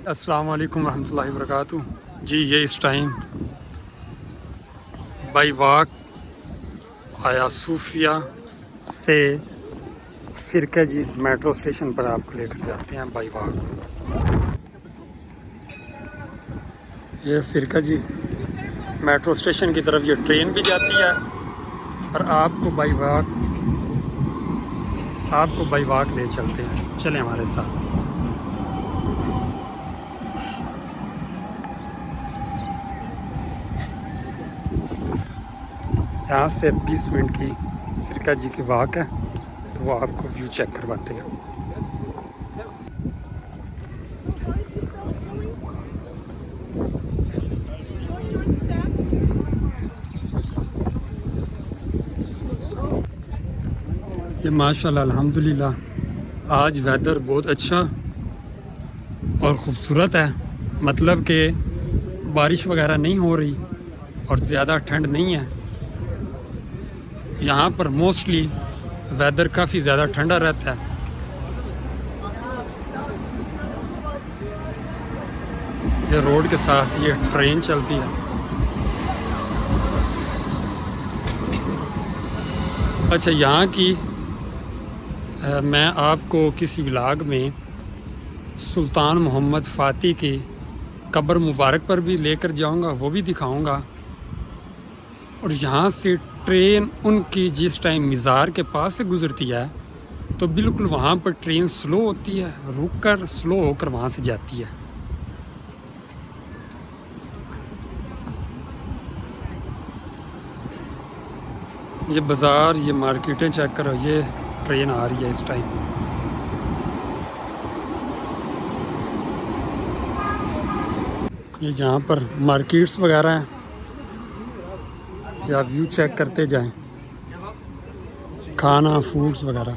अस्सलाम वालेकुम रहमतुल्लाहि वबरकातुहू। जी ये इस टाइम बाई वाक आया सूफिया से सिरका जी मेट्रो स्टेशन पर आपको लेकर जाते हैं बाई वाक। ये सिरका जी मेट्रो स्टेशन की तरफ ये ट्रेन भी जाती है और आपको बाई वाक ले चलते हैं। चलें हमारे साथ। यहाँ से 20 मिनट की सिरका जी की वाक है, तो वो आपको व्यू चेक करवाते हैं। ये माशाल्लाह अल्हम्दुलिल्लाह आज वेदर बहुत अच्छा और ख़ूबसूरत है। मतलब कि बारिश वगैरह नहीं हो रही और ज़्यादा ठंड नहीं है। यहाँ पर मोस्टली वेदर काफ़ी ज़्यादा ठंडा रहता है। ये रोड के साथ ये ट्रेन चलती है। अच्छा, यहाँ की मैं आपको किसी व्लॉग में सुल्तान मोहम्मद फ़ाती की कब्र मुबारक पर भी लेकर जाऊँगा, वो भी दिखाऊँगा। और यहाँ से ट्रेन उनकी जिस टाइम मज़ार के पास से गुज़रती है तो बिल्कुल वहाँ पर ट्रेन स्लो होती है, रुक कर स्लो होकर वहाँ से जाती है। ये बाज़ार, ये मार्केटें चेक करो। ये ट्रेन आ रही है इस टाइम। ये जहाँ पर मार्केट्स वगैरह हैं, या व्यू चेक करते जाएं, खाना फूड्स वगैरह।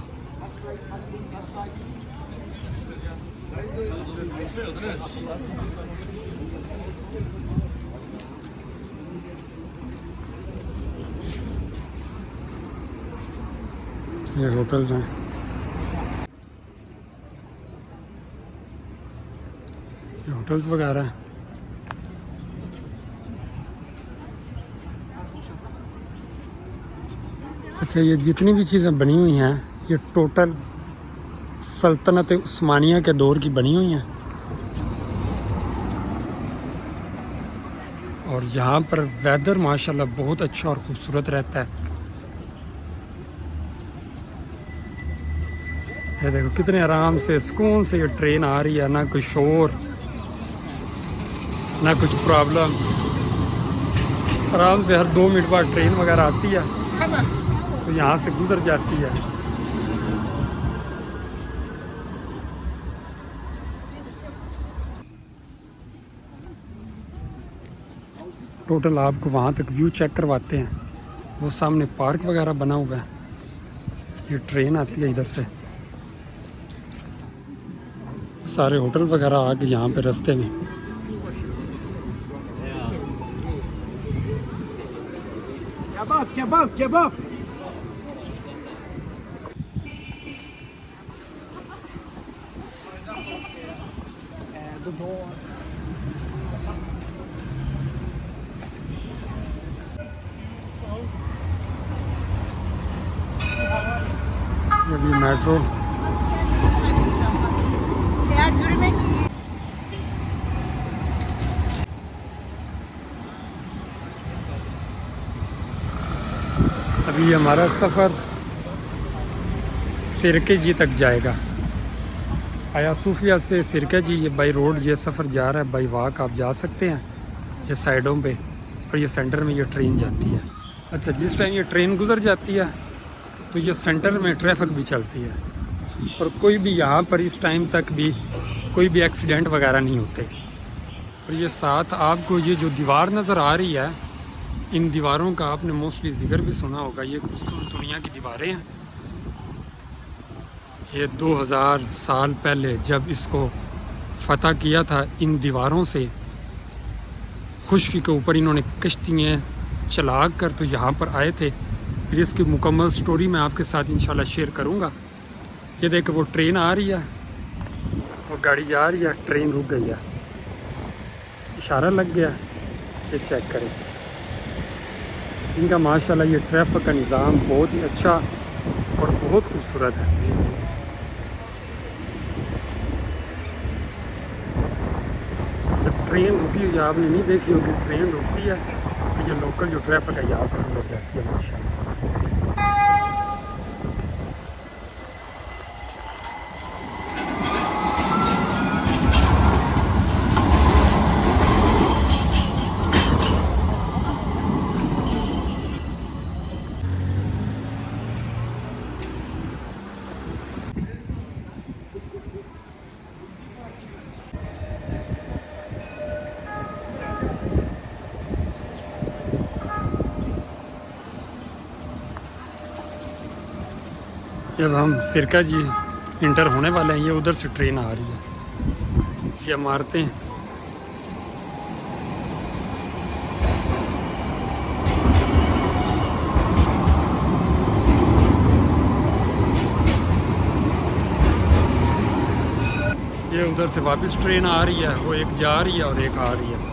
ये होटल्स हैं। ये होटल्स वगैरह हैं। अच्छा, ये जितनी भी चीज़ें बनी हुई हैं ये टोटल सल्तनत उस्मानिया के दौर की बनी हुई हैं। और यहाँ पर वेदर माशाल्लाह बहुत अच्छा और ख़ूबसूरत रहता है। ये देखो कितने आराम से सुकून से ये ट्रेन आ रही है, ना कोई शोर ना कुछ प्रॉब्लम। आराम से हर 2 मिनट बाद ट्रेन वगैरह आती है तो यहाँ से गुजर जाती है। टोटल आपको वहाँ तक व्यू चेक करवाते हैं। वो सामने पार्क वगैरह बना हुआ है। ये ट्रेन आती है इधर से। सारे होटल वगैरह आके यहाँ पे रास्ते में। Kebap. ये भी मेट्रो। अभी हमारा सफ़र सिरके जी तक जाएगा। आया सूफिया से सिरके जी ये बाई रोड ये सफ़र जा रहा है। बाई वाक आप जा सकते हैं ये साइडों पे, और ये सेंटर में ये ट्रेन जाती है। अच्छा, जिस टाइम ये ट्रेन गुज़र जाती है तो ये सेंटर में ट्रैफिक भी चलती है और कोई भी यहाँ पर इस टाइम तक भी कोई भी एक्सीडेंट वगैरह नहीं होते। और ये साथ आपको ये जो दीवार नज़र आ रही है, इन दीवारों का आपने मोस्टली जिक्र भी सुना होगा। ये कुस्तुनतुनिया की दीवारें हैं। ये 2000 साल पहले जब इसको फतह किया था, इन दीवारों से खुश्की के ऊपर इन्होंने कश्तियाँ चला कर तो यहाँ पर आए थे। फिर इसकी मुकम्मल स्टोरी मैं आपके साथ इंशाल्लाह शेयर करूँगा। ये देखो वो ट्रेन आ रही है, वो गाड़ी जा रही है, ट्रेन रुक गई है। इशारा लग गया। ये चेक करें इनका माशाल्लाह ये ट्रैफिक का निज़ाम बहुत ही अच्छा और बहुत खूबसूरत है। जब ट्रेन रुकी हुई आपने नहीं देखी होगी, ट्रेन रुकती है तो ये लोकल जो ट्रैफिक है यहाँ से गुजर जाती है माशाल्लाह। जब हम सिरका जी इंटर होने वाले हैं, ये उधर से ट्रेन आ रही है। ये इमारतें ये उधर से वापस ट्रेन आ रही है, वो एक जा रही है और एक आ रही है।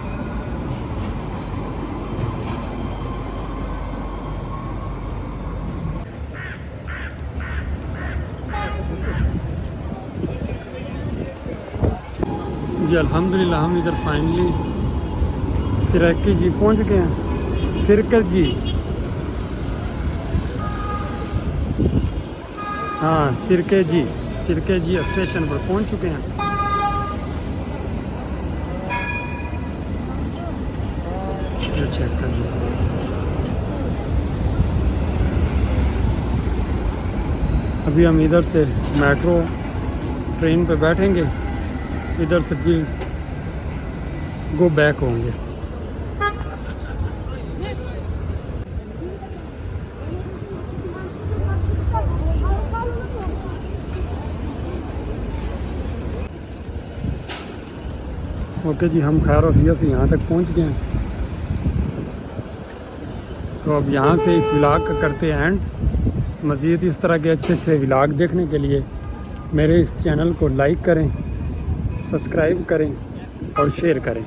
जी अल्हम्दुलिल्लाह हम इधर फाइनली सिरकी जी पहुंच गए हैं। सिरकत जी, हाँ सिरके जी स्टेशन पर पहुंच चुके हैं। ये चेक कर लो। अभी हम इधर से मेट्रो ट्रेन पे बैठेंगे, इधर से फिर गो बैक होंगे। ओके जी, हम खैर वफिया से यहाँ तक पहुँच गए हैं। तो अब यहाँ से इस व्लॉग का करते हैं एंड। मज़ीद इस तरह के अच्छे अच्छे व्लॉग देखने के लिए मेरे इस चैनल को लाइक करें, सब्सक्राइब करें और शेयर करें।